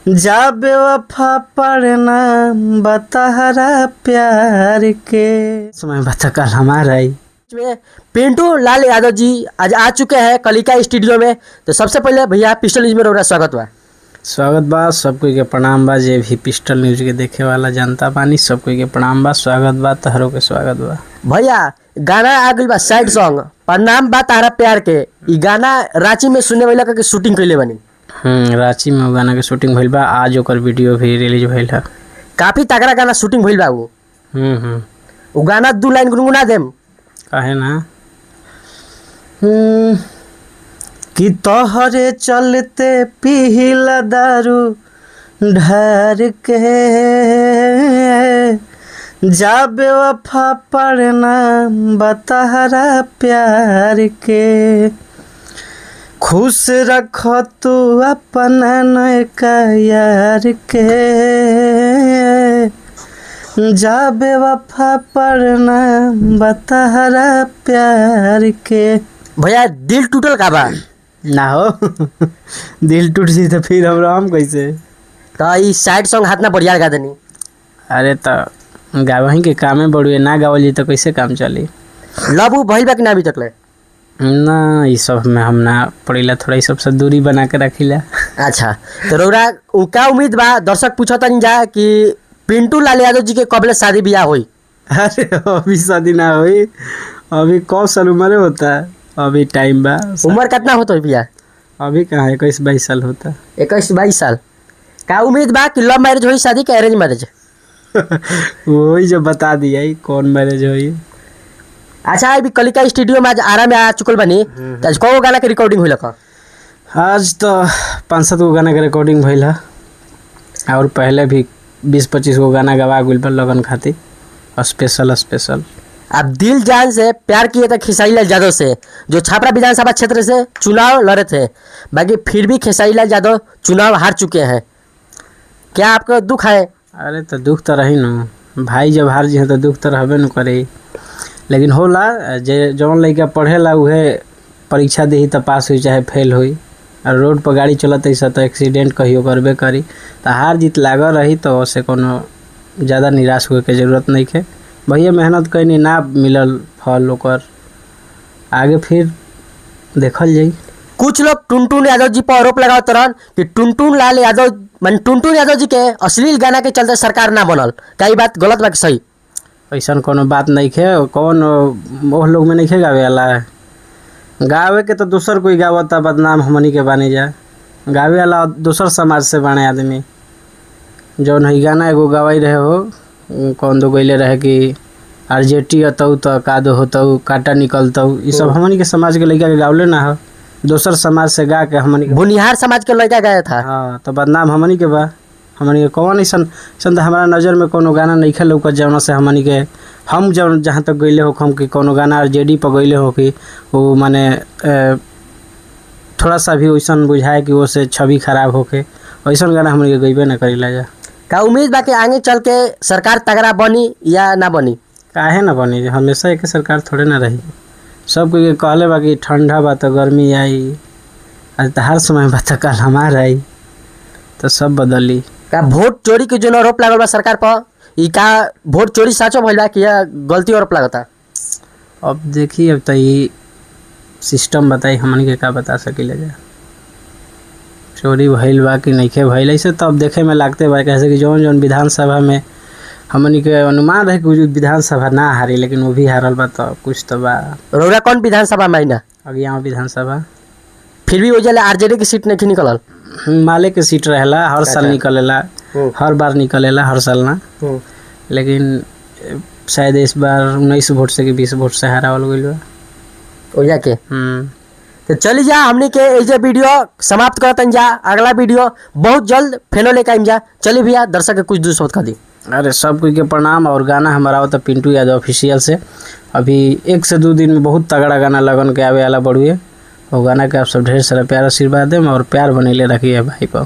जा बेवफा पढ़ना बताहरा प्यार के समय बता कल हमारा ही पिंटू लाल यादव जी आज आ चुके हैं कलिका स्टूडियो में। तो सबसे पहले भैया पिस्टल न्यूज में रौरा स्वागत बा। सबको के प्रणाम बा। जे भी पिस्टल न्यूज के देखे वाला जनता बानी सबको के प्रणाम बा, स्वागत बा, तहरो के स्वागत बा। भैया गाना आ गइल बा साइड सॉन्ग प्रणाम बा तारा प्यार के। ई गाना रांची में सुनने वाला के शूटिंग कइले बानी। रांची में गाना के शूटिंग भइल बा। आज ओकर वीडियो भी रिलीज भइल है। काफी तगड़ा गाना शूटिंग भइल बा वो। वो गाना 2 लाइन गुनगुना देम काहे ना। कि तोहरे चलते पीला दारू ढार के जा बेवफा पढ़ना बताहरा प्यार के खुश रख तू अपना नयका यार के जा बेवफा पढ़ना बताहरा प्यार के। भैया दिल टूटल का बा ना हो दिल टूट जी तो फिर हम कैसे। तो ई साइड सॉन्ग हाथ ना बढ़िया गा देनी। अरे तो गावही के कामे बड़ुए ना गावल जी तो कैसे काम चली। लव भइल बा कि ना अभी तक ले? ना ये सब में हम ना पड़ेला, थोड़ा ये सब से दूरी बना के रखीला। अच्छा तो रौरा का उम्मीद बा? दर्शक पूछतन जा कि पिंटू लाल यादव जी के कबले शादी ब्याह होई? अरे अभी शादी ना होई, अभी कौन साल उम्र होता है, अभी टाइम बा। उम्र कितना होता है भैया? अभी कहाँ 21-22 साल होता। 21-22 साल का उम्मीद बा कि लव मैरिज होई शादी के अरेंज मैरिज? वही जो बता दिया कौन मैरिज होई। अच्छा अभी कलिका स्टूडियो में आज आरा में आ चुकल बनी। आज कौन गाना के रिकॉर्डिंग हुई लखा? आज तो 5-7 गो गाना के रिकॉर्डिंग भइल है और पहले भी 20-25 गो गाना गवा गइल बा लगन खातिर स्पेशल। अब दिल जान से प्यार किए थे खेसारी लाल यादव से, जो छापरा विधानसभा क्षेत्र से चुनाव लड़े थे। बाकी फिर भी खेसारी लाल यादव चुनाव हार चुके हैं। क्या आपको दुख है? अरे तो दुख तो रही न भाई, जब हार जी है तो दुख तो रहबे न करे। लेकिन होला जे जौन लड़का पढ़ेला उहे परीक्षा दी तो पास हुई चाहे फेल हुई। और रोड पर गाड़ी चलत ऐसा तो एक्सीडेंट कहियो करबे करी। तो हार जीत लागल रही तो उससे कोनो ज़्यादा निराश होए के जरूरत नहीं है। भैया मेहनत कहीं ना मिलल फल ओकर आगे फिर देखल जाई। कुछ लोग टुनटुन यादव जी पर आरोप लगाओ तरन कि टुनटुन लाल यादव टुनटुन यादव जी के अश्लील गाना के चलते सरकार ना बनल। कई बात गलत बा कि सही? ऐसा कोनो बात नहीं है। कौन वो लोग में नहीं है गावे वाला, गावे के तो दूसर कोई गावता बदनाम हमनी के बानी जा। गावे वाला दूसर समाज से बाने आदमी। जौन है गाना एगो गवाई रहे हो कौन दो गईले रहे कि आरजेटी अतऊ तो कादो होतऊ काटा निकलतऊ। ये सब हमनी के समाज के लड़का के गावले ना हो, दोसर समाज से गा के हमनी बुनिहार समाज के लड़का गाया था। हाँ तो बदनाम हमनी के बा। हमनी के कौन ऐसा तो हमारा नज़र में कोनो गाना नहीं खेल लौकत जौन से हमनी के हम जौन जहाँ तक गईले हो हम कि कोनो गाना आरजेडी पर गईले हो कि वो माने थोड़ा सा भी वैसा बुझाए कि वो से छवि खराब होके वैसा गाना हमनी के गईबे ना करीला जा। का उम्मीद बा कि आगे चल के सरकार तगड़ा बनी या ना बनी? काहे ना बनी, हमेशा एक सरकार थोड़े ना रही। सब कोई कहले बा कि ठंडा बा तो गर्मी आई, आज तो हर समय बा तो कल हमारा आई, तो सब बदली। का वोट चोरी के जो आरोप लागल बा सरकार पर, ई का वोट चोरी सचो भइल बा कि या गलती आरोप लागता? अब देखिए अब तो ये सिस्टम बताई हमन के का बता सकिले जा। चोरी भइल बा कि नहीं भइल ऐसे तो अब देखे में लागते बा कैसे कि जौन विधानसभा में हमनी के अनुमान रहे कि विधानसभा ना हारी, लेकिन वो भी हारल बा तो कुछ तो बा। रौरा कौन विधानसभा में ना? अगिया विधानसभा। फिर भी वजह आरजेडी की सीट नहीं निकलल? माले के सीट रहेला, हर साल निकलेला, हर बार निकलेला, हर साल ना। लेकिन शायद इस बार 19 वोट से कि 20 वोट से हारावल गइल बा वजह के। तो चली जा हमने के ये वीडियो समाप्त करतन जा। अगला वीडियो बहुत जल्द फेनो लेकर आइम जा। चलिए भैया दर्शक के कुछ दूसरा कर दी। अरे सब कोई के प्रणाम। और गाना हमारा होता पिंटू यादव ऑफिशियल से। अभी 1 से 2 दिन में बहुत तगड़ा गाना लगन के आवे वाला बड़ुए। वो गाना के आप सब ढेर सारा प्यार आशीर्वाद दें और प्यार बनेले रखिए भाई को।